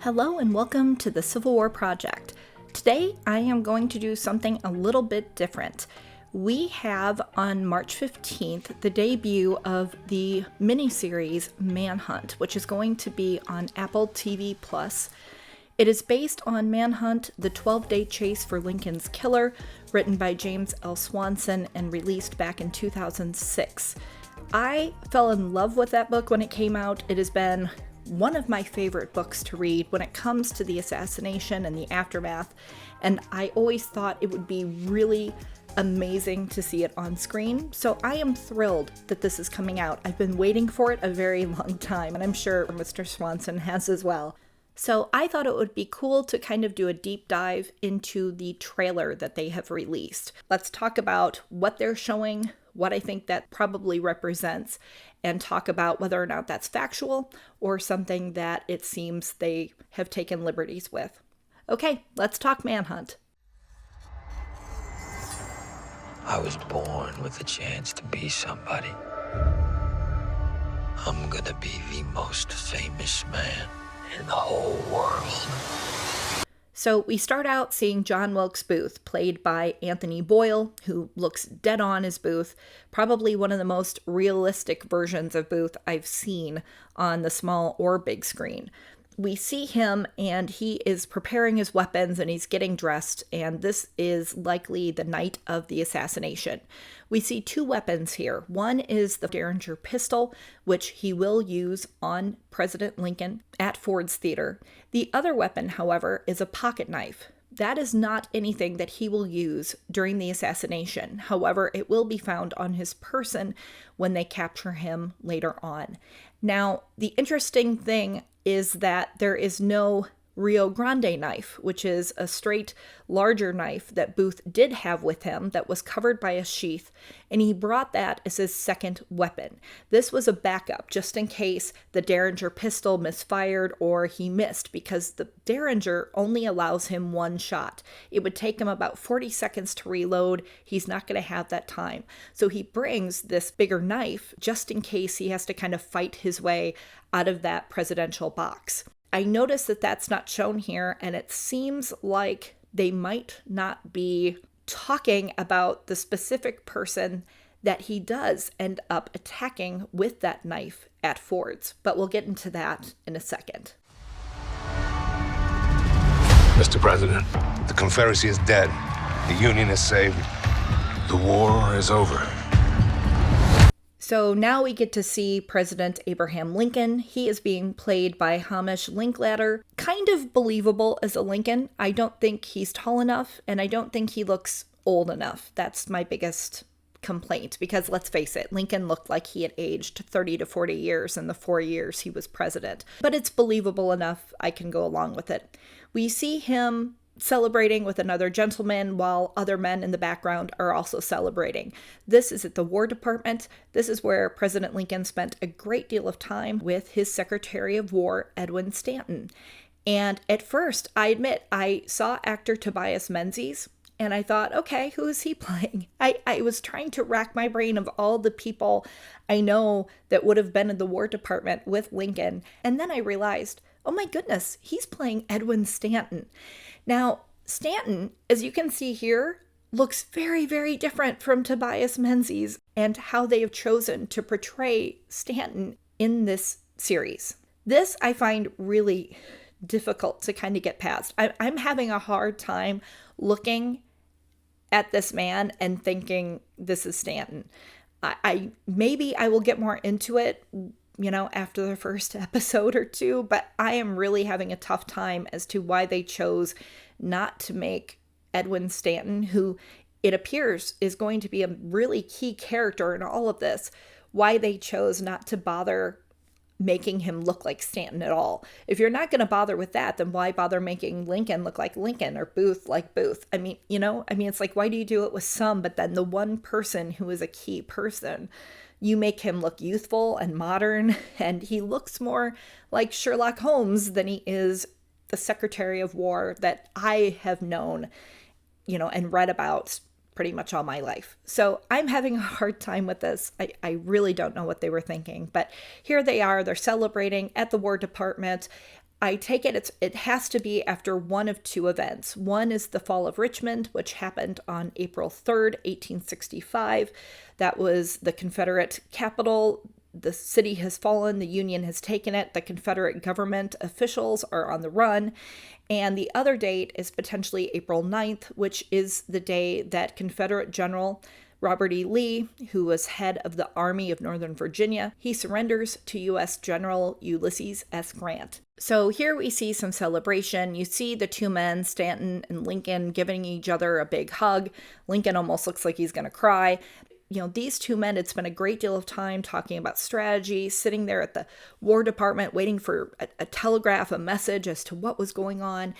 Hello and welcome to the Civil War Project. Today I am going to do something a little bit different. We have on March 15th the debut of the miniseries Manhunt, which is going to be on Apple TV+. It is based on Manhunt, the 12-day chase for Lincoln's killer, written by James L. Swanson and released back in 2006. I fell in love with that book when it came out. It has been one of my favorite books to read when it comes to the assassination and the aftermath, and I always thought it would be really amazing to see it on screen, so I am thrilled that this is coming out. I've been waiting for it a very long time, and I'm sure Mr. Swanson has as well. So I thought it would be cool to kind of do a deep dive into the trailer that they have released. Let's talk about what they're showing, what I think that probably represents, and talk about whether or not that's factual or something that it seems they have taken liberties with. Okay, let's talk Manhunt. I was born with a chance to be somebody. I'm gonna be the most famous man in the whole world. So we start out seeing John Wilkes Booth, played by Anthony Boyle, who looks dead on as Booth, probably one of the most realistic versions of Booth I've seen on the small or big screen. We see him and he is preparing his weapons and he's getting dressed, and this is likely the night of the assassination. We see two weapons here. One is the Derringer pistol, which he will use on President Lincoln at Ford's Theater. The other weapon, however, is a pocket knife. That is not anything that he will use during the assassination. However, it will be found on his person when they capture him later on. Now, the interesting thing is that there is no Rio Grande knife, which is a straight, larger knife that Booth did have with him that was covered by a sheath, and he brought that as his second weapon. This was a backup, just in case the Derringer pistol misfired or he missed, because the Derringer only allows him one shot. It would take him about 40 seconds to reload. He's not going to have that time. So he brings this bigger knife just in case he has to kind of fight his way out of that presidential box. I noticed that that's not shown here, and it seems like they might not be talking about the specific person that he does end up attacking with that knife at Ford's, but we'll get into that in a second. Mr. President, the Confederacy is dead. The Union is saved. The war is over. So now we get to see President Abraham Lincoln. He is being played by Hamish Linklater. Kind of believable as a Lincoln. I don't think he's tall enough, and I don't think he looks old enough. That's my biggest complaint, because let's face it, Lincoln looked like he had aged 30 to 40 years in the 4 years he was president. But it's believable enough, I can go along with it. We see him celebrating with another gentleman while other men in the background are also celebrating. This is at the War Department. This is where President Lincoln spent a great deal of time with his Secretary of War, Edwin Stanton. And at first, I admit, I saw actor Tobias Menzies, and I thought, okay, who is he playing? I was trying to rack my brain of all the people I know that would have been in the War Department with Lincoln. And then I realized, oh my goodness, he's playing Edwin Stanton. Now, Stanton, as you can see here, looks very, very different from Tobias Menzies and how they have chosen to portray Stanton in this series. This I find really difficult to kind of get past. I'm having a hard time looking at this man and thinking this is Stanton. I maybe I will get more into it, after the first episode or two, but I am really having a tough time as to why they chose not to make Edwin Stanton, who it appears is going to be a really key character in all of this, why they chose not to bother making him look like Stanton at all. If you're not going to bother with that, then why bother making Lincoln look like Lincoln or Booth like Booth? It's like, why do you do it with some, but then the one person who is a key person, you make him look youthful and modern, and he looks more like Sherlock Holmes than he is the Secretary of War that I have known, and read about pretty much all my life. So I'm having a hard time with this. I really don't know what they were thinking, but here they are. They're celebrating at the War Department. I take it has to be after one of two events. One is the fall of Richmond, which happened on April 3rd, 1865. That was the Confederate capital. The city has fallen, the Union has taken it, the Confederate government officials are on the run. And the other date is potentially April 9th, which is the day that Confederate General Robert E. Lee, who was head of the Army of Northern Virginia, he surrenders to U.S. General Ulysses S. Grant. So here we see some celebration. You see the two men, Stanton and Lincoln, giving each other a big hug. Lincoln almost looks like he's going to cry. These two men had spent a great deal of time talking about strategy, sitting there at the War Department waiting for a telegraph, a message as to what was going on.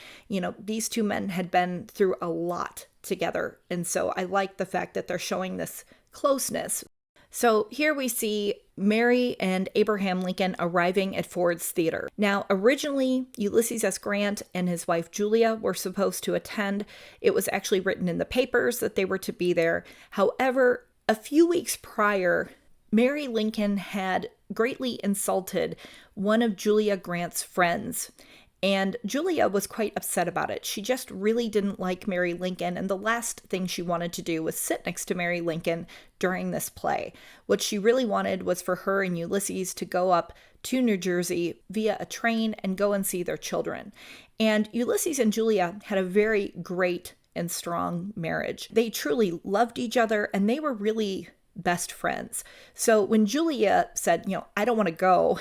These two men had been through a lot together. And so I like the fact that they're showing this closeness. So here we see Mary and Abraham Lincoln arriving at Ford's Theater. Now, originally, Ulysses S. Grant and his wife Julia were supposed to attend. It was actually written in the papers that they were to be there. However, a few weeks prior, Mary Lincoln had greatly insulted one of Julia Grant's friends, and Julia was quite upset about it. She just really didn't like Mary Lincoln, and the last thing she wanted to do was sit next to Mary Lincoln during this play. What she really wanted was for her and Ulysses to go up to New Jersey via a train and go and see their children. And Ulysses and Julia had a very great and strong marriage. They truly loved each other, and they were really best friends. So when Julia said, I don't want to go,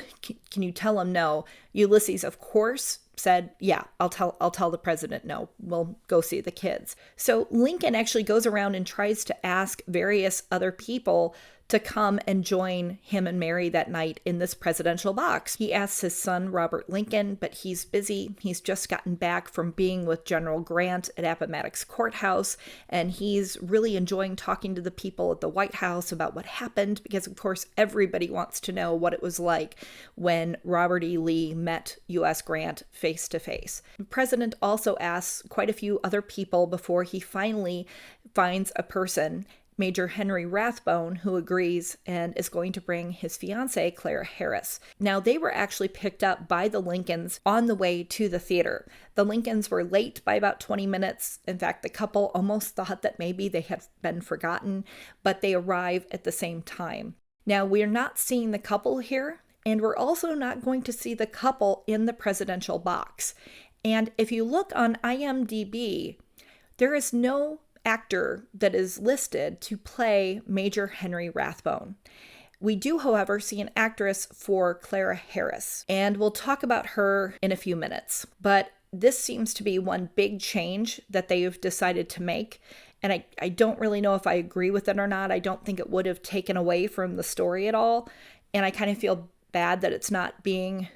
can you tell him no? Ulysses, of course, said, yeah, I'll tell the president no. We'll go see the kids. So Lincoln actually goes around and tries to ask various other people to come and join him and Mary that night in this presidential box. He asks his son, Robert Lincoln, but he's busy. He's just gotten back from being with General Grant at Appomattox Courthouse, and he's really enjoying talking to the people at the White House about what happened, because, of course, everybody wants to know what it was like when Robert E. Lee met U.S. Grant face to face. The president also asks quite a few other people before he finally finds a person, Major Henry Rathbone, who agrees and is going to bring his fiancée, Clara Harris. Now, they were actually picked up by the Lincolns on the way to the theater. The Lincolns were late by about 20 minutes. In fact, the couple almost thought that maybe they had been forgotten, but they arrive at the same time. Now, we're not seeing the couple here, and we're also not going to see the couple in the presidential box. And if you look on IMDb, there is no actor that is listed to play Major Henry Rathbone. We do, however, see an actress for Clara Harris, and we'll talk about her in a few minutes. But this seems to be one big change that they've decided to make, and I don't really know if I agree with it or not. I don't think it would have taken away from the story at all, and I kind of feel bad that it's not being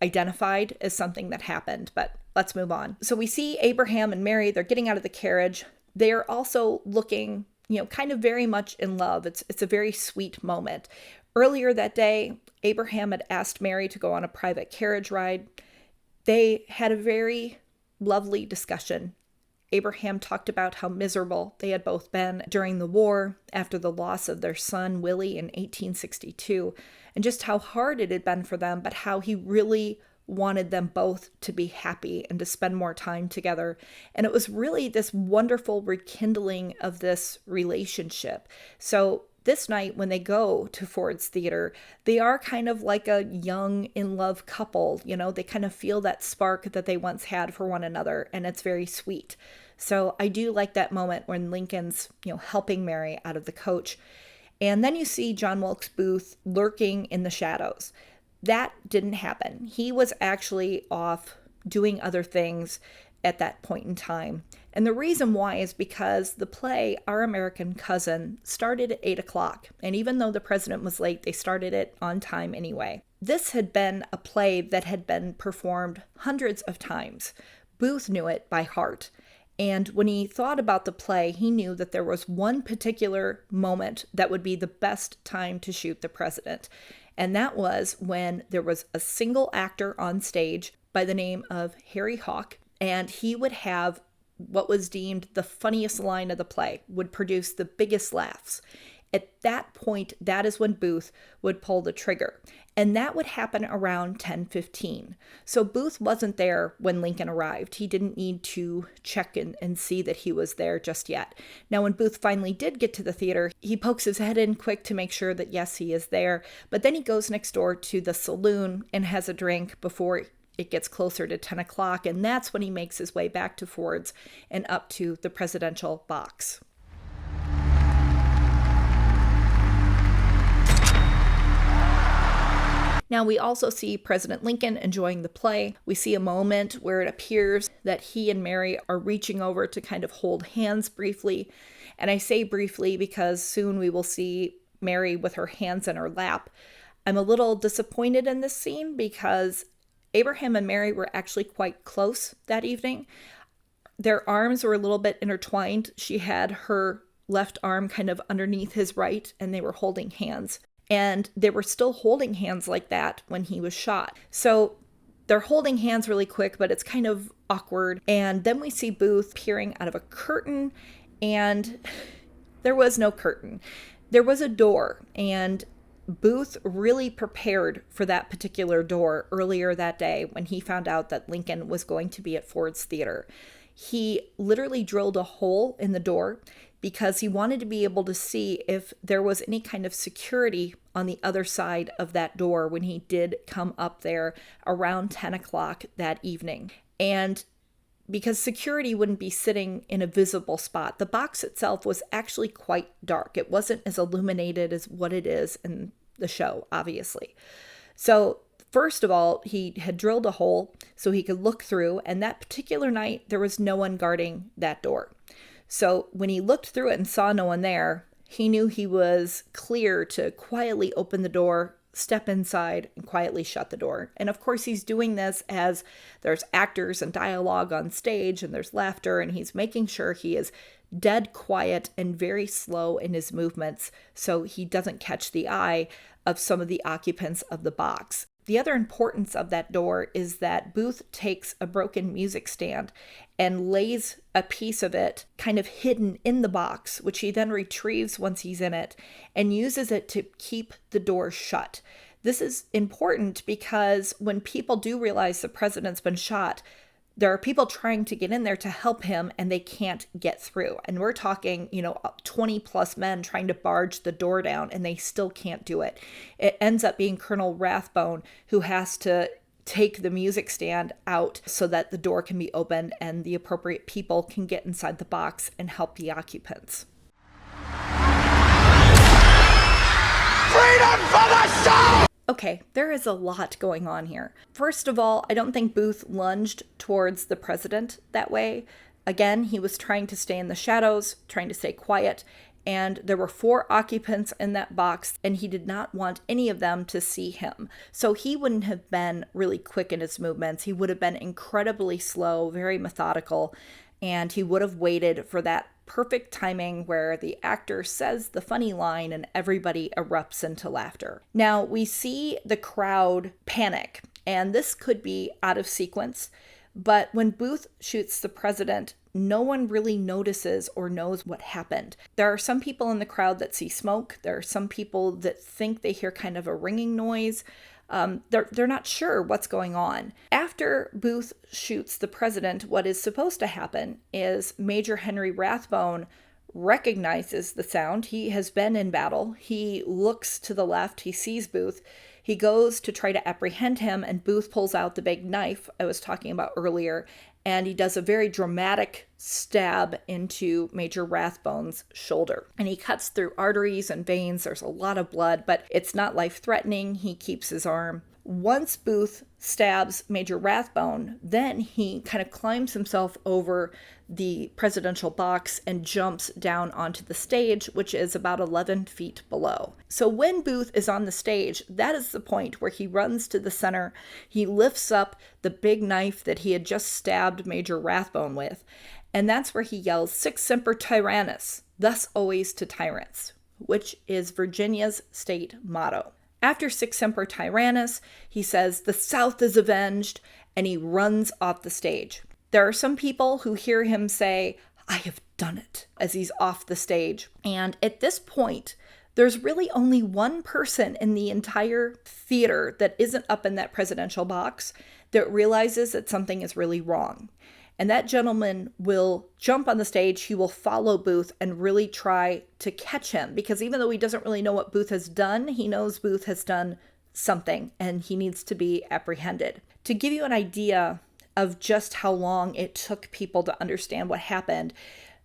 identified as something that happened, but let's move on. So we see Abraham and Mary, they're getting out of the carriage. They are also looking, kind of very much in love. It's a very sweet moment. Earlier that day, Abraham had asked Mary to go on a private carriage ride. They had a very lovely discussion. Abraham talked about how miserable they had both been during the war after the loss of their son, Willie, in 1862, and just how hard it had been for them, but how he really wanted them both to be happy and to spend more time together. And it was really this wonderful rekindling of this relationship. So this night, when they go to Ford's Theater, they are kind of like a young, in-love couple. They kind of feel that spark that they once had for one another, and it's very sweet. So I do like that moment when Lincoln's, helping Mary out of the coach. And then you see John Wilkes Booth lurking in the shadows. That didn't happen. He was actually off doing other things at that point in time. And the reason why is because the play, Our American Cousin, started at 8 o'clock. And even though the president was late, they started it on time anyway. This had been a play that had been performed hundreds of times. Booth knew it by heart. And when he thought about the play, he knew that there was one particular moment that would be the best time to shoot the president. And that was when there was a single actor on stage by the name of Harry Hawk, and he would have what was deemed the funniest line of the play, would produce the biggest laughs. At that point, that is when Booth would pull the trigger. And that would happen around 10:15. So Booth wasn't there when Lincoln arrived. He didn't need to check and see that he was there just yet. Now, when Booth finally did get to the theater, he pokes his head in quick to make sure that, yes, he is there. But then he goes next door to the saloon and has a drink before it gets closer to 10 o'clock. And that's when he makes his way back to Ford's and up to the presidential box. Now, we also see President Lincoln enjoying the play. We see a moment where it appears that he and Mary are reaching over to kind of hold hands briefly. And I say briefly because soon we will see Mary with her hands in her lap. I'm a little disappointed in this scene because Abraham and Mary were actually quite close that evening. Their arms were a little bit intertwined. She had her left arm kind of underneath his right, and they were holding hands. And they were still holding hands like that when he was shot. So they're holding hands really quick, but it's kind of awkward. And then we see Booth peering out of a curtain, and there was no curtain. There was a door, and Booth really prepared for that particular door earlier that day when he found out that Lincoln was going to be at Ford's Theater. He literally drilled a hole in the door because he wanted to be able to see if there was any kind of security on the other side of that door when he did come up there around 10 o'clock that evening. And because security wouldn't be sitting in a visible spot, the box itself was actually quite dark. It wasn't as illuminated as what it is in the show, obviously. So first of all, he had drilled a hole so he could look through, and that particular night, there was no one guarding that door. So when he looked through it and saw no one there, he knew he was clear to quietly open the door, step inside, and quietly shut the door. And of course, he's doing this as there's actors and dialogue on stage, and there's laughter, and he's making sure he is dead quiet and very slow in his movements so he doesn't catch the eye of some of the occupants of the box. The other importance of that door is that Booth takes a broken music stand and lays a piece of it kind of hidden in the box, which he then retrieves once he's in it and uses it to keep the door shut. This is important because when people do realize the president's been shot, there are people trying to get in there to help him and they can't get through. And we're talking, 20 plus men trying to barge the door down and they still can't do it. It ends up being Colonel Rathbone who has to take the music stand out so that the door can be opened and the appropriate people can get inside the box and help the occupants. Freedom for the soul! Okay, there is a lot going on here. First of all, I don't think Booth lunged towards the president that way. Again, he was trying to stay in the shadows, trying to stay quiet, and there were 4 occupants in that box, and he did not want any of them to see him. So he wouldn't have been really quick in his movements. He would have been incredibly slow, very methodical, and he would have waited for that perfect timing where the actor says the funny line and everybody erupts into laughter. Now, we see the crowd panic, and this could be out of sequence, but when Booth shoots the president, no one really notices or knows what happened. There are some people in the crowd that see smoke. There are some people that think they hear kind of a ringing noise. They're not sure what's going on. After Booth shoots the president, what is supposed to happen is Major Henry Rathbone recognizes the sound. He has been in battle. He looks to the left. He sees Booth. He goes to try to apprehend him, and Booth pulls out the big knife I was talking about earlier, and he does a very dramatic stab into Major Rathbone's shoulder. And he cuts through arteries and veins. There's a lot of blood, but it's not life-threatening. He keeps his arm. Once Booth stabs Major Rathbone, then he kind of climbs himself over the presidential box and jumps down onto the stage, which is about 11 feet below. So when Booth is on the stage, that is the point where he runs to the center. He lifts up the big knife that he had just stabbed Major Rathbone with, and that's where he yells, "Sic semper tyrannis," thus always to tyrants, which is Virginia's state motto. After Sic semper tyrannis, he says, "The South is avenged," and he runs off the stage. There are some people who hear him say, "I have done it," as he's off the stage. And at this point, There's really only one person in the entire theater that isn't up in that presidential box that realizes that something is really wrong. And that gentleman will jump on the stage, he will follow Booth and really try to catch him, because even though he doesn't really know what Booth has done, he knows Booth has done something and he needs to be apprehended. To give you an idea of just how long it took people to understand what happened,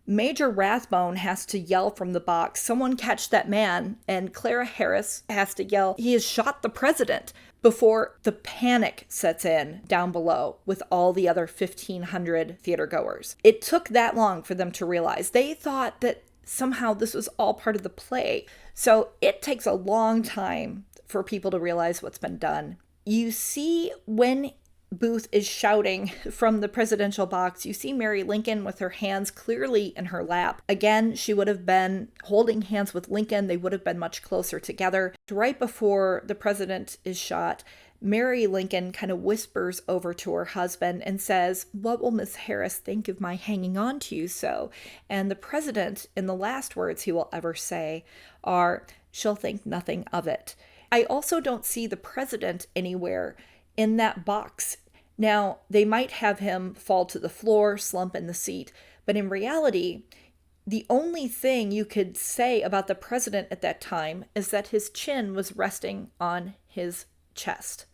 Major Rathbone has to yell from the box, "Someone catch that man," and Clara Harris has to yell, "He has shot the president," before the panic sets in down below with all the other 1,500 theater goers. It took that long for them to realize. They thought that somehow this was all part of the play. So it takes a long time for people to realize what's been done. You see when Booth is shouting from the presidential box, you see Mary Lincoln with her hands clearly in her lap. Again, she would have been holding hands with Lincoln. They would have been much closer together. Right before the president is shot, Mary Lincoln kind of whispers over to her husband and says, "What will Miss Harris think of my hanging on to you so?" And the president, in the last words he will ever say, are, "She'll think nothing of it." I also don't see the president anywhere in that box. Now, they might have him fall to the floor, slump in the seat, but in reality, the only thing you could say about the president at that time is that his chin was resting on his chest.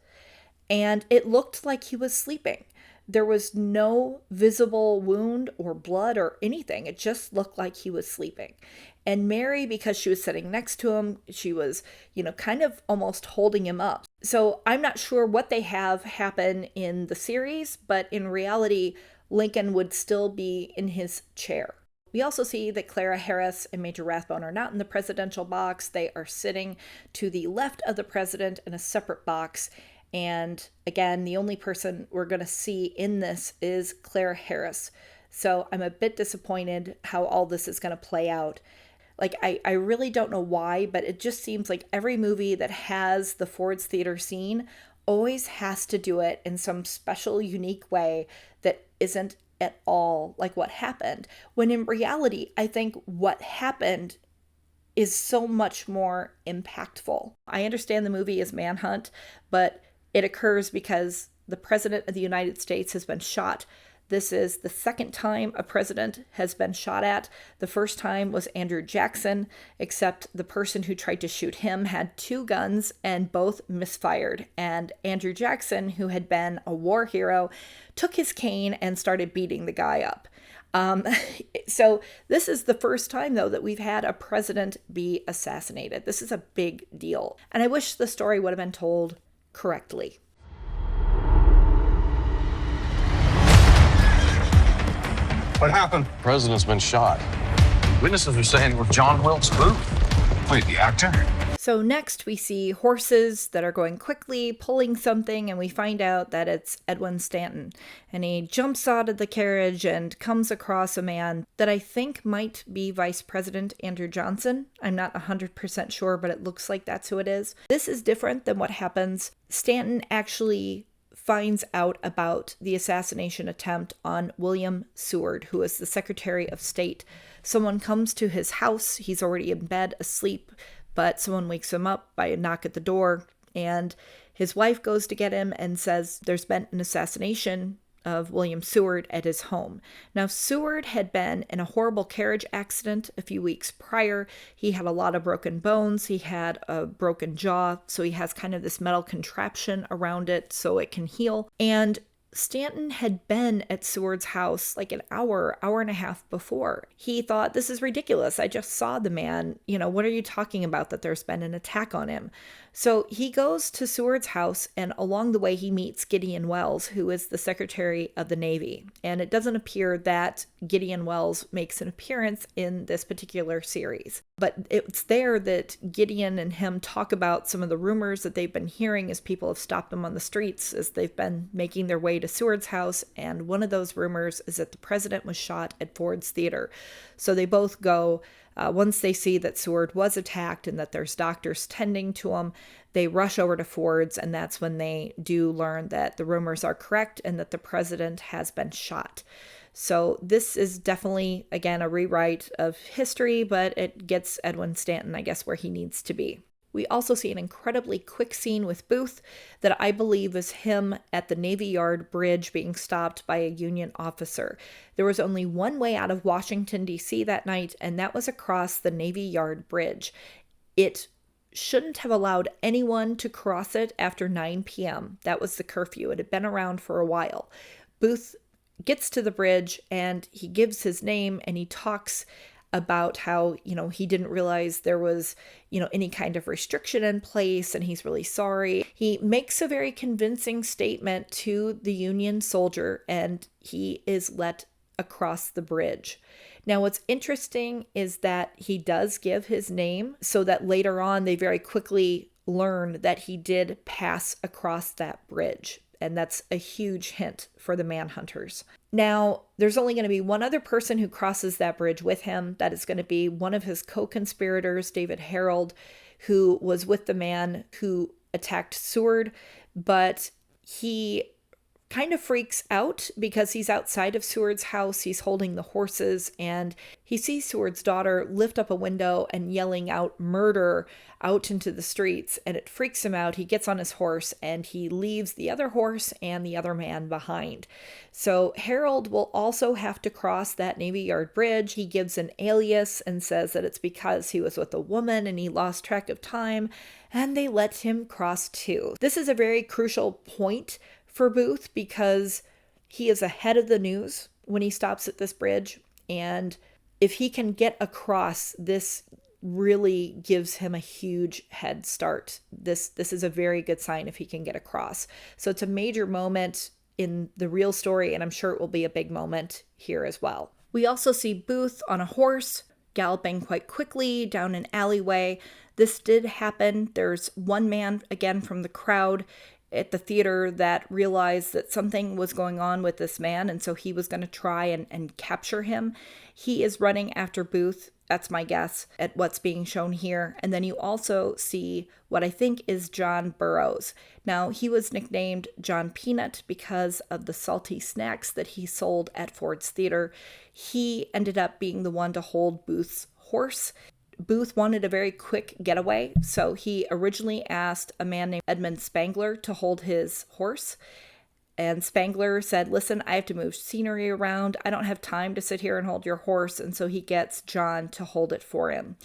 And it looked like he was sleeping. There was no visible wound or blood or anything. It just looked like he was sleeping. And Mary, because she was sitting next to him, she was, kind of almost holding him up. So I'm not sure what they have happen in the series, but in reality, Lincoln would still be in his chair. We also see that Clara Harris and Major Rathbone are not in the presidential box. They are sitting to the left of the president in a separate box. And again, the only person we're going to see in this is Clara Harris. So I'm a bit disappointed how all this is going to play out. I really don't know why, but it just seems like every movie that has the Ford's Theater scene always has to do it in some special, unique way that isn't at all like what happened. When in reality, I think what happened is so much more impactful. I understand the movie is Manhunt, but it occurs because the President of the United States has been shot. This is the second time a president has been shot at. The first time was Andrew Jackson, except the person who tried to shoot him had two guns and both misfired. And Andrew Jackson, who had been a war hero, took his cane and started beating the guy up. So this is the first time, though, that we've had a president be assassinated. This is a big deal. And I wish the story would have been told correctly. What happened? The president's been shot. Witnesses are saying it was John Wilkes Booth. Wait, the actor? So next we see horses that are going quickly, pulling something, and we find out that it's Edwin Stanton. And he jumps out of the carriage and comes across a man that I think might be Vice President Andrew Johnson. I'm not 100% sure, but it looks like that's who it is. This is different than what happens. Stanton actually finds out about the assassination attempt on William Seward, who is the Secretary of State. Someone comes to his house. He's already in bed, asleep, but someone wakes him up by a knock at the door, and his wife goes to get him and says there's been an assassination of William Seward at his home. Now, Seward had been in a horrible carriage accident a few weeks prior. He had a lot of broken bones. He had a broken jaw, so he has kind of this metal contraption around it so it can heal. And Stanton had been at Seward's house like an hour and a half before. He thought, this is ridiculous. I just saw the man. What are you talking about that there's been an attack on him? So he goes to Seward's house, and along the way he meets Gideon Welles, who is the Secretary of the Navy. And it doesn't appear that Gideon Welles makes an appearance in this particular series. But it's there that Gideon and him talk about some of the rumors that they've been hearing as people have stopped them on the streets as they've been making their way to Seward's house. And one of those rumors is that the president was shot at Ford's Theater. So they both go Once they see that Seward was attacked and that there's doctors tending to him, they rush over to Ford's, and that's when they do learn that the rumors are correct and that the president has been shot. So this is definitely, again, a rewrite of history, but it gets Edwin Stanton, I guess, where he needs to be. We also see an incredibly quick scene with Booth that I believe is him at the Navy Yard bridge being stopped by a Union officer. There was only one way out of Washington, D.C. that night, and that was across the Navy Yard bridge. It shouldn't have allowed anyone to cross it after 9 p.m. That was the curfew. It had been around for a while. Booth gets to the bridge and he gives his name and he talks about how, he didn't realize there was, any kind of restriction in place and he's really sorry. He makes a very convincing statement to the Union soldier and he is let across the bridge. Now, what's interesting is that he does give his name so that later on they very quickly learn that he did pass across that bridge. And that's a huge hint for the Manhunters. Now, there's only going to be one other person who crosses that bridge with him. That is going to be one of his co-conspirators, David Herald, who was with the man who attacked Seward, but he kind of freaks out because he's outside of Seward's house. He's holding the horses and he sees Seward's daughter lift up a window and yelling out murder out into the streets, and it freaks him out. He gets on his horse and he leaves the other horse and the other man behind. So Herald will also have to cross that Navy Yard bridge. He gives an alias and says that it's because he was with a woman and he lost track of time, and they let him cross too. This is a very crucial point for Booth because he is ahead of the news when he stops at this bridge, and if he can get across, this really gives him a huge head start. This is a very good sign if he can get across. So it's a major moment in the real story, and I'm sure it will be a big moment here as well. We also see Booth on a horse galloping quite quickly down an alleyway. This did happen. There's one man, again, from the crowd at the theater that realized that something was going on with this man, and so he was going to try and capture him. He is running after Booth, that's my guess, at what's being shown here. And then you also see what I think is John Burroughs. Now, he was nicknamed John Peanut because of the salty snacks that he sold at Ford's Theater. He ended up being the one to hold Booth's horse. Booth wanted a very quick getaway, so he originally asked a man named Edmund Spangler to hold his horse. And Spangler said, listen, I have to move scenery around. I don't have time to sit here and hold your horse. And so he gets John to hold it for him.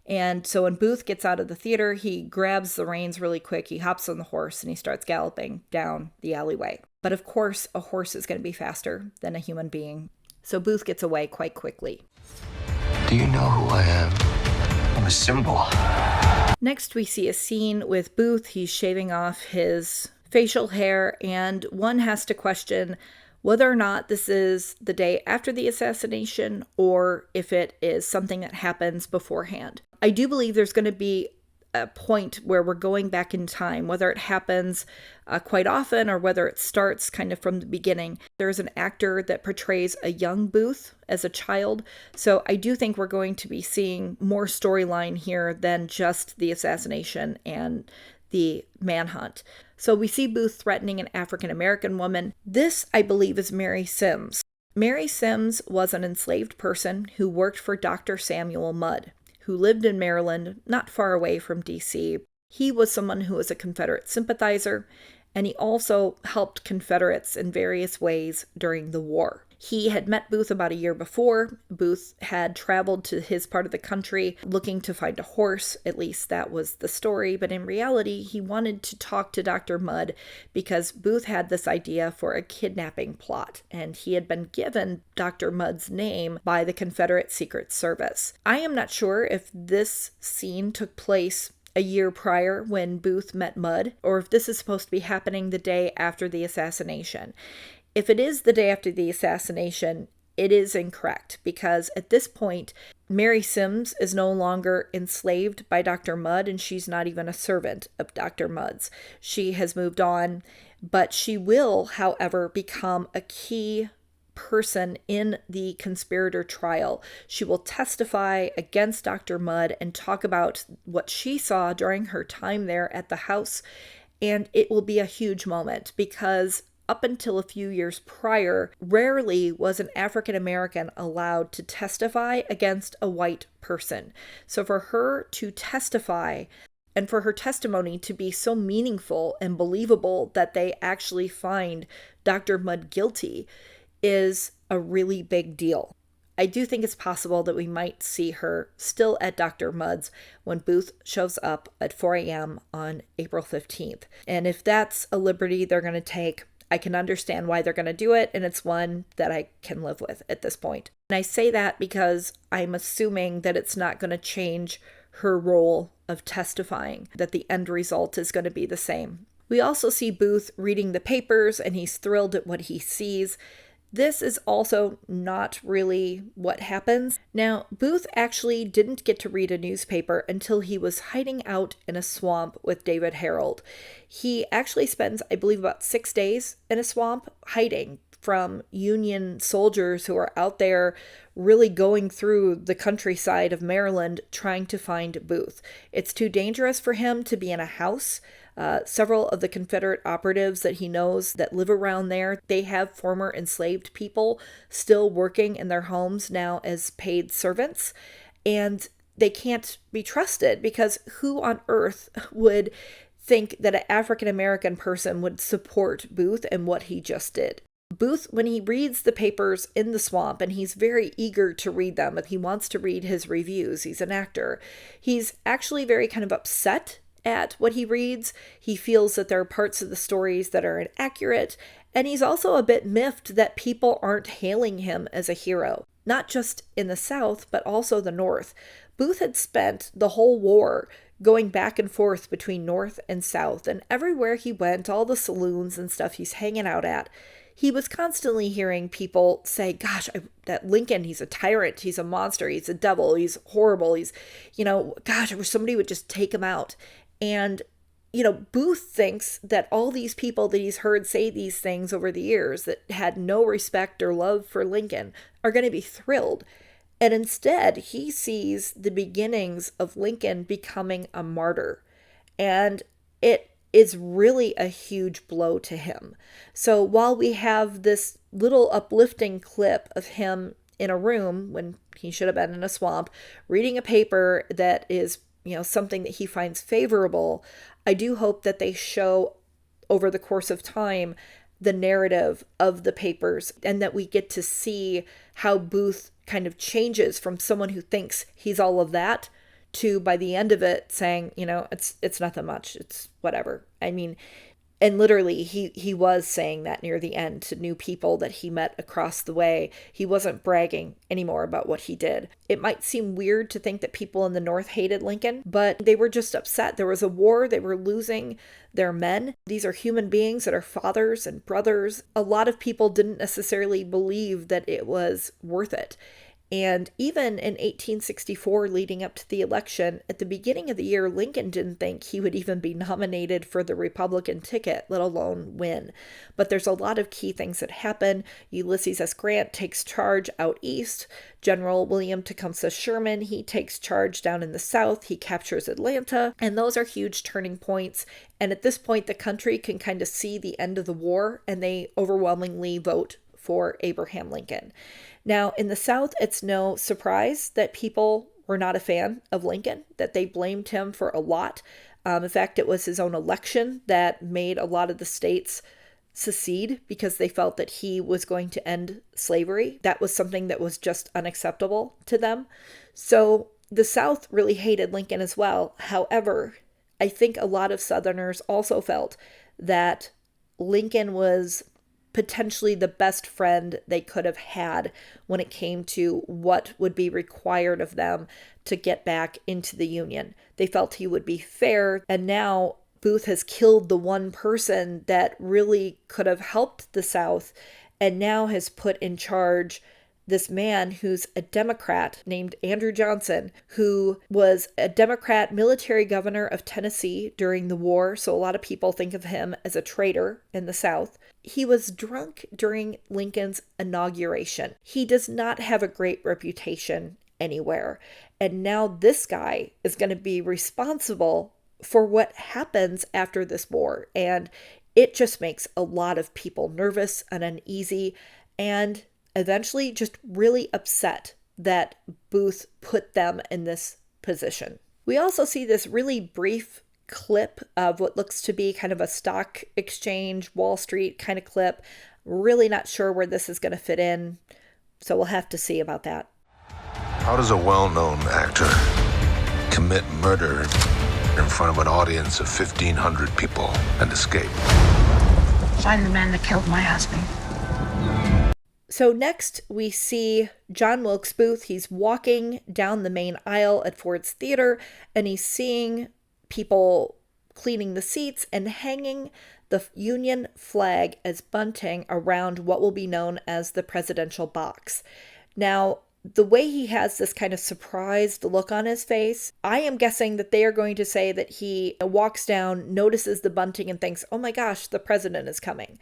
And so when Booth gets out of the theater, he grabs the reins really quick. He hops on the horse and he starts galloping down the alleyway. But of course, a horse is going to be faster than a human being. So Booth gets away quite quickly. Do you know who I am? I'm a symbol. Next, we see a scene with Booth. He's shaving off his facial hair, and one has to question whether or not this is the day after the assassination or if it is something that happens beforehand. I do believe there's going to be a point where we're going back in time, whether it happens quite often or whether it starts kind of from the beginning. There's an actor that portrays a young Booth as a child, so I do think we're going to be seeing more storyline here than just the assassination and the manhunt. So we see Booth threatening an African-American woman. This, I believe, is Mary Sims. Mary Sims was an enslaved person who worked for Dr. Samuel Mudd, who lived in Maryland, not far away from D.C. He was someone who was a Confederate sympathizer, and he also helped Confederates in various ways during the war. He had met Booth about a year before. Booth had traveled to his part of the country looking to find a horse. At least that was the story. But in reality, he wanted to talk to Dr. Mudd because Booth had this idea for a kidnapping plot, and he had been given Dr. Mudd's name by the Confederate Secret Service. I am not sure if this scene took place a year prior when Booth met Mudd, or if this is supposed to be happening the day after the assassination. If it is the day after the assassination, it is incorrect because at this point, Mary Sims is no longer enslaved by Dr. Mudd, and she's not even a servant of Dr. Mudd's. She has moved on, but she will, however, become a key person in the conspirator trial. She will testify against Dr. Mudd and talk about what she saw during her time there at the house. And it will be a huge moment because up until a few years prior, rarely was an African American allowed to testify against a white person. So for her to testify and for her testimony to be so meaningful and believable that they actually find Dr. Mudd guilty is a really big deal. I do think it's possible that we might see her still at Dr. Mudd's when Booth shows up at 4 a.m. on April 15th. And if that's a liberty they're going to take, I can understand why they're going to do it, and it's one that I can live with at this point. And I say that because I'm assuming that it's not going to change her role of testifying, that the end result is going to be the same. We also see Booth reading the papers, and he's thrilled at what he sees. This is also not really what happens. Now, Booth actually didn't get to read a newspaper until he was hiding out in a swamp with David Herald. He actually spends, I believe, about 6 days in a swamp hiding from Union soldiers who are out there really going through the countryside of Maryland trying to find Booth. It's too dangerous for him to be in a house. Several of the Confederate operatives that he knows that live around there, they have former enslaved people still working in their homes now as paid servants, and they can't be trusted because who on earth would think that an African American person would support Booth and what he just did? Booth, when he reads the papers in the swamp, and he's very eager to read them, he wants to read his reviews, he's an actor, he's actually very kind of upset at what he reads. He feels that there are parts of the stories that are inaccurate, and he's also a bit miffed that people aren't hailing him as a hero, not just in the South, but also the North. Booth had spent the whole war going back and forth between North and South, and everywhere he went, all the saloons and stuff he's hanging out at, he was constantly hearing people say, gosh, that Lincoln, he's a tyrant, he's a monster, he's a devil, he's horrible, he's, gosh, I wish somebody would just take him out. And, Booth thinks that all these people that he's heard say these things over the years that had no respect or love for Lincoln are going to be thrilled. And instead, he sees the beginnings of Lincoln becoming a martyr. And it is really a huge blow to him. So while we have this little uplifting clip of him in a room when he should have been in a swamp, reading a paper that is something that he finds favorable, I do hope that they show over the course of time the narrative of the papers and that we get to see how Booth kind of changes from someone who thinks he's all of that to, by the end of it, saying, it's nothing much, it's whatever. I mean, and literally he was saying that near the end to new people that he met across the way. He wasn't bragging anymore about what he did. It might seem weird to think that people in the North hated Lincoln, but they were just upset. There was a war. They were losing their men. These are human beings that are fathers and brothers. A lot of people didn't necessarily believe that it was worth it. And even in 1864, leading up to the election, at the beginning of the year, Lincoln didn't think he would even be nominated for the Republican ticket, let alone win. But there's a lot of key things that happen. Ulysses S. Grant takes charge out east. General William Tecumseh Sherman, he takes charge down in the South. He captures Atlanta. And those are huge turning points. And at this point, the country can kind of see the end of the war, and they overwhelmingly vote for Abraham Lincoln. Now, in the South, it's no surprise that people were not a fan of Lincoln, that they blamed him for a lot. In fact, it was his own election that made a lot of the states secede because they felt that he was going to end slavery. That was something that was just unacceptable to them. So the South really hated Lincoln as well. However, I think a lot of Southerners also felt that Lincoln was potentially the best friend they could have had when it came to what would be required of them to get back into the Union. They felt he would be fair, and now Booth has killed the one person that really could have helped the South, and now has put in charge this man who's a Democrat named Andrew Johnson, who was a Democrat military governor of Tennessee during the war. So a lot of people think of him as a traitor in the South. He was drunk during Lincoln's inauguration. He does not have a great reputation anywhere. And now this guy is going to be responsible for what happens after this war. And it just makes a lot of people nervous and uneasy and eventually just really upset that Booth put them in this position. We also see this really brief clip of what looks to be kind of a stock exchange, Wall Street kind of clip. Really not sure where this is going to fit in, so we'll have to see about that. How does a well-known actor commit murder in front of an audience of 1,500 people and escape? Find the man that killed my husband. So next we see John Wilkes Booth. He's walking down the main aisle at Ford's Theater, and he's seeing people cleaning the seats and hanging the Union flag as bunting around what will be known as the presidential box. Now, the way he has this kind of surprised look on his face, I am guessing that they are going to say that he walks down, notices the bunting, and thinks, oh my gosh, the president is coming.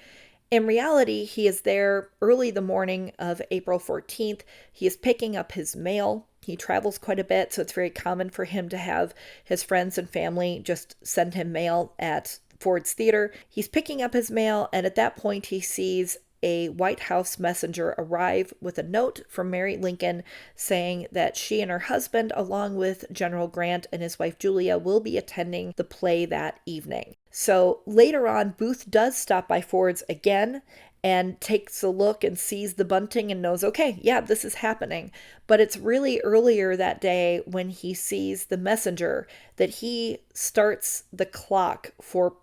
In reality, he is there early the morning of April 14th. He is picking up his mail. He travels quite a bit, so it's very common for him to have his friends and family just send him mail at Ford's Theater. He's picking up his mail, and at that point he sees a White House messenger arrive with a note from Mary Lincoln saying that she and her husband, along with General Grant and his wife Julia, will be attending the play that evening. So later on, Booth does stop by Ford's again and takes a look and sees the bunting and knows, okay, yeah, this is happening. But it's really earlier that day when he sees the messenger that he starts the clock for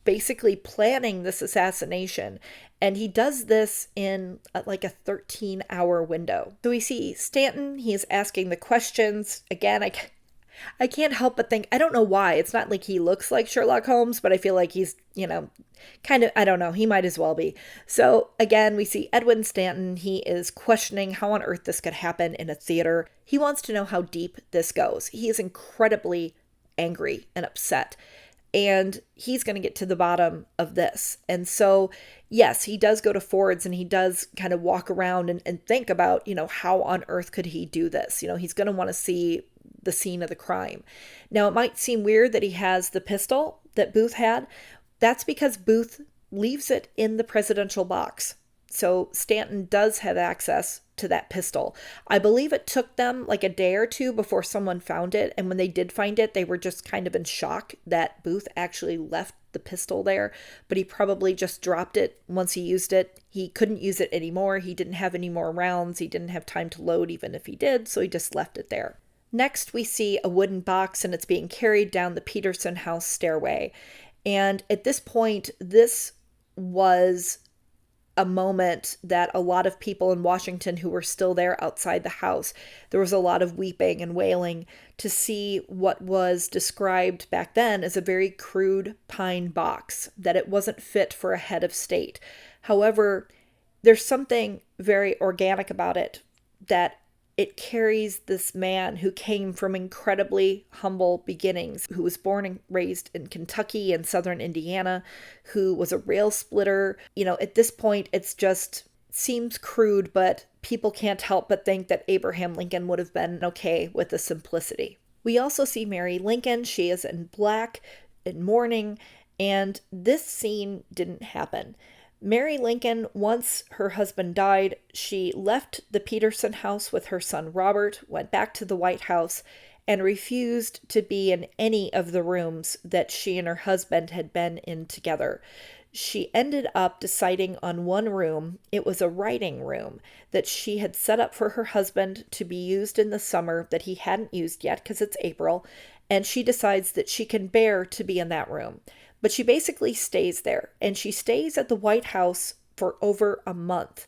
basically planning this assassination. And he does this in like a 13-hour window. So we see Stanton, he is asking the questions. Again, I can't help but think, I don't know why. It's not like he looks like Sherlock Holmes, but I feel like he's, kind of, I don't know, he might as well be. So again, we see Edwin Stanton. He is questioning how on earth this could happen in a theater. He wants to know how deep this goes. He is incredibly angry and upset. And he's going to get to the bottom of this. And so, yes, he does go to Ford's and he does kind of walk around and think about, how on earth could he do this? He's going to want to see the scene of the crime. Now, it might seem weird that he has the pistol that Booth had. That's because Booth leaves it in the presidential box. So Stanton does have access to that pistol. I believe it took them like a day or two before someone found it. And when they did find it, they were just kind of in shock that Booth actually left the pistol there. But he probably just dropped it once he used it. He couldn't use it anymore. He didn't have any more rounds. He didn't have time to load even if he did. So he just left it there. Next, we see a wooden box and it's being carried down the Peterson house stairway. And at this point, this was a moment that a lot of people in Washington who were still there outside the house, there was a lot of weeping and wailing to see what was described back then as a very crude pine box, that it wasn't fit for a head of state. However, there's something very organic about it, that it carries this man who came from incredibly humble beginnings, who was born and raised in Kentucky and southern Indiana, who was a rail splitter. At this point, it's just seems crude, but people can't help but think that Abraham Lincoln would have been okay with the simplicity. We also see Mary Lincoln. She is in black, in mourning, and this scene didn't happen. Mary Lincoln, once her husband died, she left the Peterson house with her son Robert, went back to the White House, and refused to be in any of the rooms that she and her husband had been in together. She ended up deciding on one room. It was a writing room that she had set up for her husband to be used in the summer that he hadn't used yet because it's April, and she decides that she can bear to be in that room. But she basically stays there, and she stays at the White House for over a month.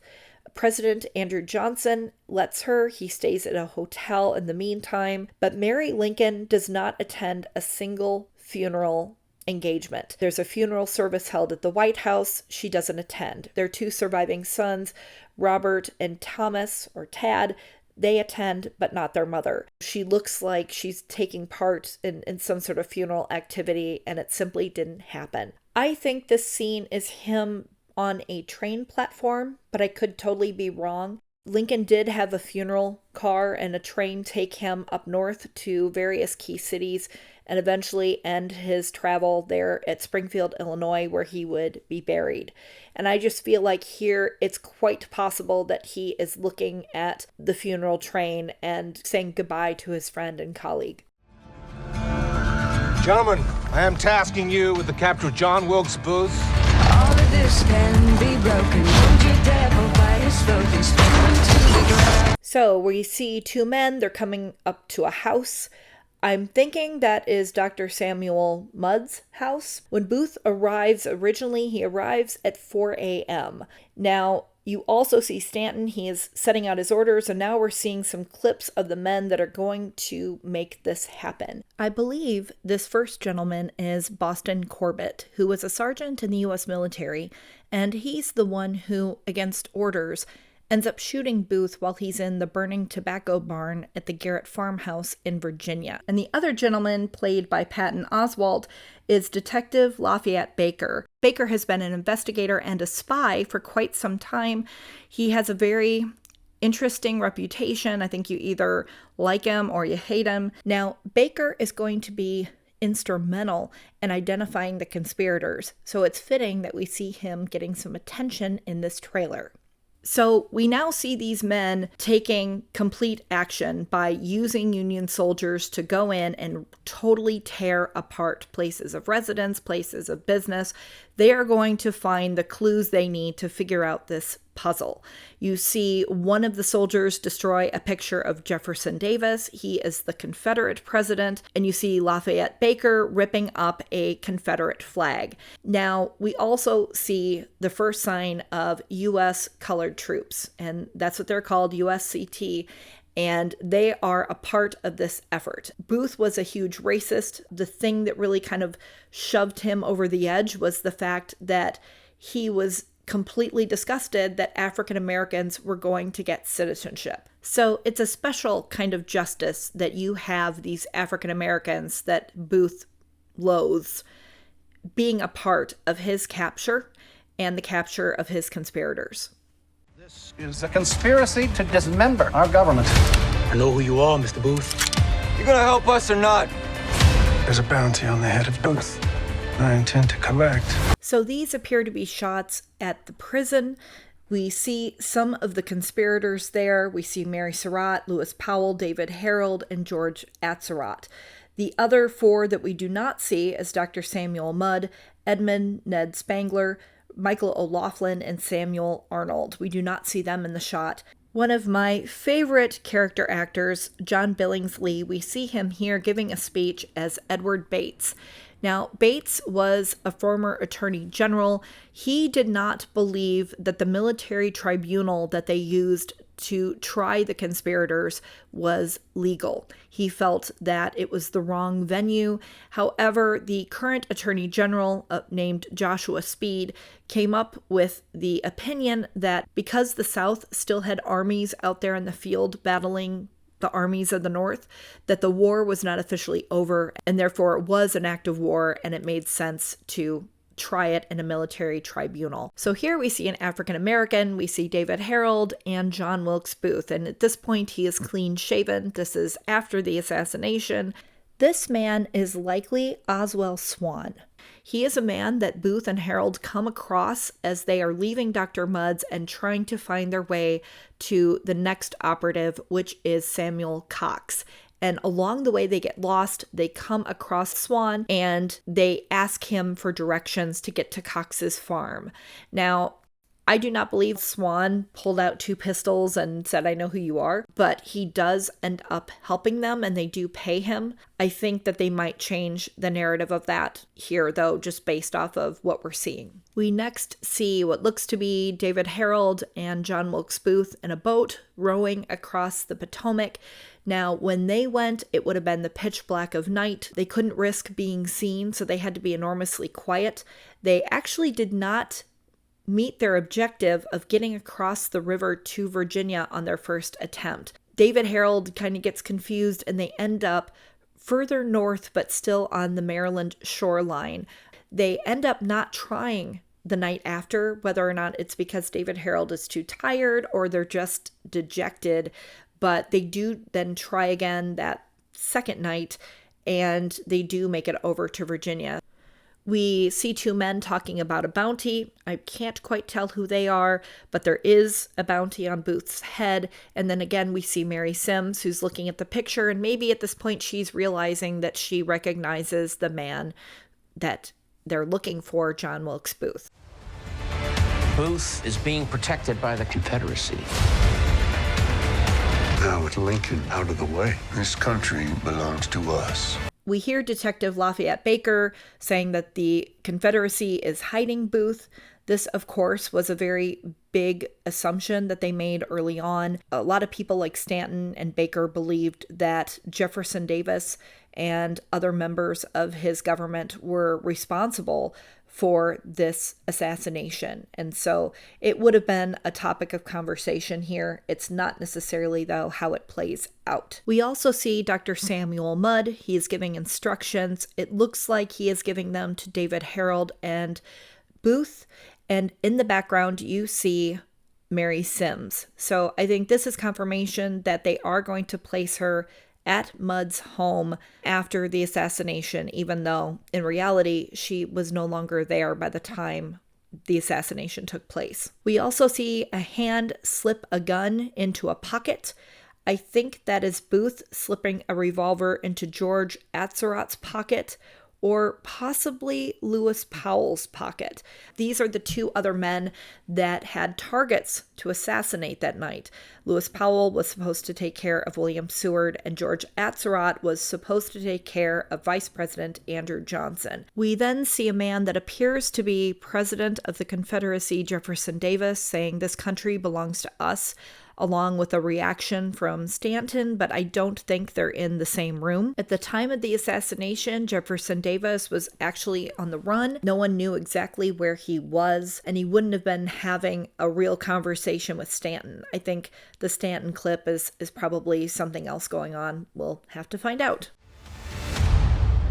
President Andrew Johnson lets her. He stays at a hotel in the meantime, but Mary Lincoln does not attend a single funeral engagement. There's a funeral service held at the White House. She doesn't attend. Their two surviving sons, Robert and Thomas, or Tad, they attend, but not their mother. She looks like she's taking part in some sort of funeral activity, and it simply didn't happen. I think this scene is him on a train platform, but I could totally be wrong. Lincoln did have a funeral car and a train take him up north to various key cities and eventually end his travel there at Springfield, Illinois, where he would be buried. And I just feel like here it's quite possible that he is looking at the funeral train and saying goodbye to his friend and colleague. Gentlemen, I am tasking you with the capture of John Wilkes Booth. All of this can be broken. Hold your devil by his throat and spin him to the ground. So we see two men, they're coming up to a house. I'm thinking that is Dr. Samuel Mudd's house. When Booth arrives, originally he arrives at 4 a.m. Now, you also see Stanton, he is setting out his orders, and now we're seeing some clips of the men that are going to make this happen. I believe this first gentleman is Boston Corbett, who was a sergeant in the U.S. military, and he's the one who, against orders, ends up shooting Booth while he's in the burning tobacco barn at the Garrett farmhouse in Virginia. And the other gentleman, played by Patton Oswalt, is Detective Lafayette Baker. Baker has been an investigator and a spy for quite some time. He has a very interesting reputation. I think you either like him or you hate him. Now, Baker is going to be instrumental in identifying the conspirators, so it's fitting that we see him getting some attention in this trailer. So we now see these men taking complete action by using Union soldiers to go in and totally tear apart places of residence, places of business. They are going to find the clues they need to figure out this puzzle. You see one of the soldiers destroy a picture of Jefferson Davis. He is the Confederate president. And you see Lafayette Baker ripping up a Confederate flag. Now, we also see the first sign of U.S. colored troops, and that's what they're called, USCT. And they are a part of this effort. Booth was a huge racist. The thing that really kind of shoved him over the edge was the fact that he was completely disgusted that African Americans were going to get citizenship. So it's a special kind of justice that you have these African Americans that Booth loathes being a part of his capture and the capture of his conspirators. This is a conspiracy to dismember our government. I know who you are, Mr. Booth. You gonna help us or not? There's a bounty on the head of Booth. I intend to collect. So these appear to be shots at the prison. We see some of the conspirators there. We see Mary Surratt, Lewis Powell, David Herald, and George Atzerodt. The other four that we do not see is Dr. Samuel Mudd, Edmund Ned Spangler, Michael O'Laughlin, and Samuel Arnold. We do not see them in the shot. One of my favorite character actors, John Billingsley, we see him here giving a speech as Edward Bates. Now, Bates was a former attorney general. He did not believe that the military tribunal that they used to try the conspirators was legal. He felt that it was the wrong venue. However, the current attorney general, named Joshua Speed, came up with the opinion that because the South still had armies out there in the field battling the armies of the North, that the war was not officially over, and therefore it was an act of war, and it made sense to try it in a military tribunal. So here we see an African American, we see David Herald and John Wilkes Booth, and at this point he is clean shaven. This is after the assassination. This man is likely Oswell Swann. He is a man that Booth and Herald come across as they are leaving Dr. Mudd's and trying to find their way to the next operative, which is Samuel Cox. And along the way they get lost, they come across Swann and they ask him for directions to get to Cox's farm. Now, I do not believe Swann pulled out 2 pistols and said, "I know who you are," but he does end up helping them and they do pay him. I think that they might change the narrative of that here, though, just based off of what we're seeing. We next see what looks to be David Herald and John Wilkes Booth in a boat rowing across the Potomac. Now, when they went, it would have been the pitch black of night. They couldn't risk being seen, so they had to be enormously quiet. They actually did not meet their objective of getting across the river to Virginia on their first attempt. David Herald kind of gets confused and they end up further north but still on the Maryland shoreline. They end up not trying the night after, whether or not it's because David Herald is too tired or they're just dejected. But they do then try again that second night, and they do make it over to Virginia. We see two men talking about a bounty. I can't quite tell who they are, but there is a bounty on Booth's head. And then again, we see Mary Sims, who's looking at the picture, and maybe at this point she's realizing that she recognizes the man that they're looking for, John Wilkes Booth. Booth is being protected by the Confederacy. Now with Lincoln out of the way, this country belongs to us. We hear Detective Lafayette Baker saying that the Confederacy is hiding Booth. This, of course, was a very big assumption that they made early on. A lot of people like Stanton and Baker believed that Jefferson Davis and other members of his government were responsible for this assassination. And so it would have been a topic of conversation here. It's not necessarily, though, how it plays out. We also see Dr. Samuel Mudd. He is giving instructions. It looks like he is giving them to David Herald and Booth. And in the background, you see Mary Sims. So I think this is confirmation that they are going to place her at Mudd's home after the assassination, even though in reality she was no longer there by the time the assassination took place. We also see a hand slip a gun into a pocket. I think that is Booth slipping a revolver into George Atzerott's pocket, or possibly Lewis Powell's pocket. These are the two other men that had targets to assassinate that night. Lewis Powell was supposed to take care of William Seward, and George Atzerodt was supposed to take care of Vice President Andrew Johnson. We then see a man that appears to be President of the Confederacy, Jefferson Davis, saying this country belongs to us, along with a reaction from Stanton, but I don't think they're in the same room. At the time of the assassination, Jefferson Davis was actually on the run. No one knew exactly where he was, and he wouldn't have been having a real conversation with Stanton. I think the Stanton clip is probably something else going on. We'll have to find out.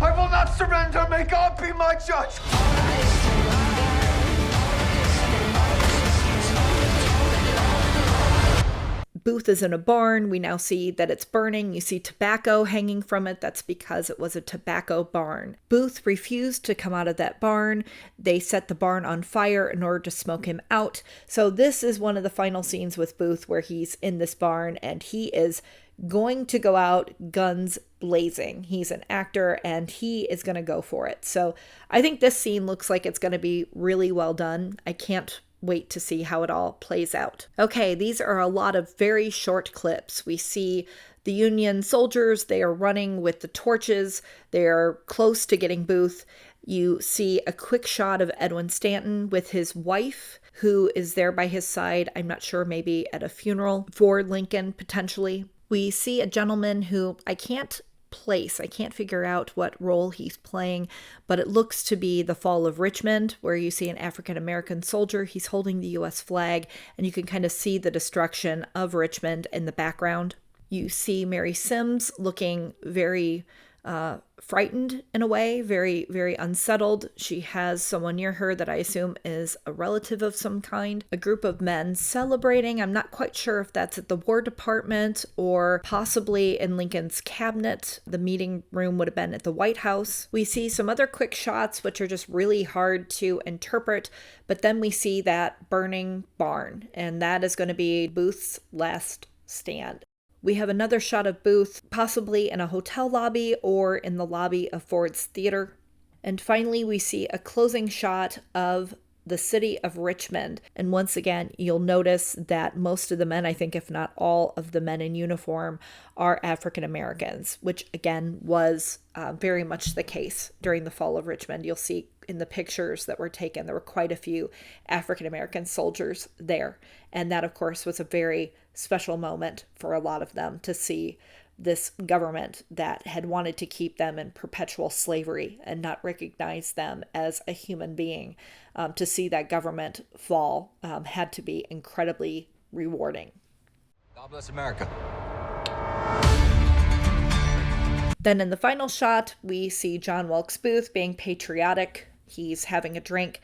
I will not surrender. May God be my judge. Booth is in a barn. We now see that it's burning. You see tobacco hanging from it. That's because it was a tobacco barn. Booth refused to come out of that barn. They set the barn on fire in order to smoke him out. So this is one of the final scenes with Booth where he's in this barn and he is going to go out guns blazing. He's an actor and he is going to go for it. So I think this scene looks like it's going to be really well done. I can't wait to see how it all plays out. Okay, these are a lot of very short clips. We see the Union soldiers, they are running with the torches. They are close to getting Booth. You see a quick shot of Edwin Stanton with his wife, who is there by his side. I'm not sure, maybe at a funeral for Lincoln, potentially. We see a gentleman who I can't figure out what role he's playing, but it looks to be the fall of Richmond, where you see an African-American soldier. He's holding the U.S. flag, and you can kind of see the destruction of Richmond in the background. You see Mary Sims looking very frightened in a way, very, very unsettled. She has someone near her that I assume is a relative of some kind. A group of men celebrating. I'm not quite sure if that's at the War Department or possibly in Lincoln's cabinet. The meeting room would have been at the White House. We see some other quick shots, which are just really hard to interpret, but then we see that burning barn, and that is going to be Booth's last stand. We have another shot of Booth, possibly in a hotel lobby or in the lobby of Ford's Theater. And finally, we see a closing shot of the city of Richmond. And once again, you'll notice that most of the men, I think if not all of the men in uniform, are African Americans, which again was very much the case during the fall of Richmond. You'll see in the pictures that were taken, there were quite a few African American soldiers there. And that, of course, was a very special moment for a lot of them to see this government that had wanted to keep them in perpetual slavery and not recognize them as a human being. To see that government fall had to be incredibly rewarding. God bless America. Then in the final shot, we see John Wilkes Booth being patriotic. He's having a drink.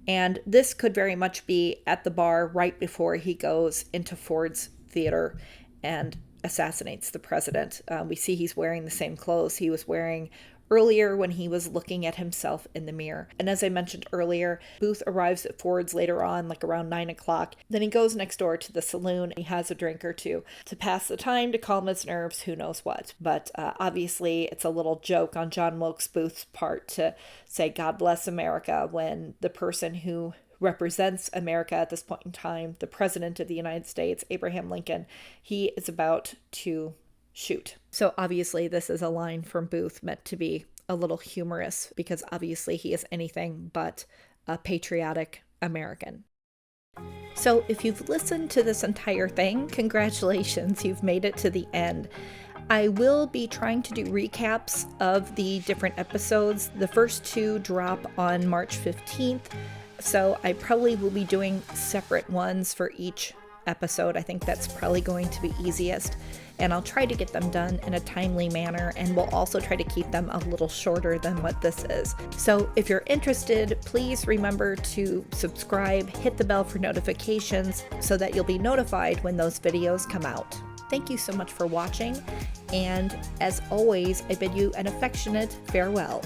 And this could very much be at the bar right before he goes into Ford's theater and assassinates the president. We see he's wearing the same clothes he was wearing earlier when he was looking at himself in the mirror. And as I mentioned earlier, Booth arrives at Ford's later on, like around 9 o'clock. Then he goes next door to the saloon. He has a drink or two to pass the time, to calm his nerves, who knows what. But obviously, it's a little joke on John Wilkes Booth's part to say, God bless America, when the person who represents America at this point in time, the President of the United States, Abraham Lincoln, he is about to shoot. So obviously this is a line from Booth meant to be a little humorous, because obviously he is anything but a patriotic American. So if you've listened to this entire thing, congratulations, you've made it to the end. I will be trying to do recaps of the different episodes. The first 2 drop on March 15th, so I probably will be doing separate ones for each episode. I think that's probably going to be easiest, and I'll try to get them done in a timely manner, and we'll also try to keep them a little shorter than what this is. So if you're interested, please remember to subscribe, hit the bell for notifications so that you'll be notified when those videos come out. Thank you so much for watching, and as always, I bid you an affectionate farewell.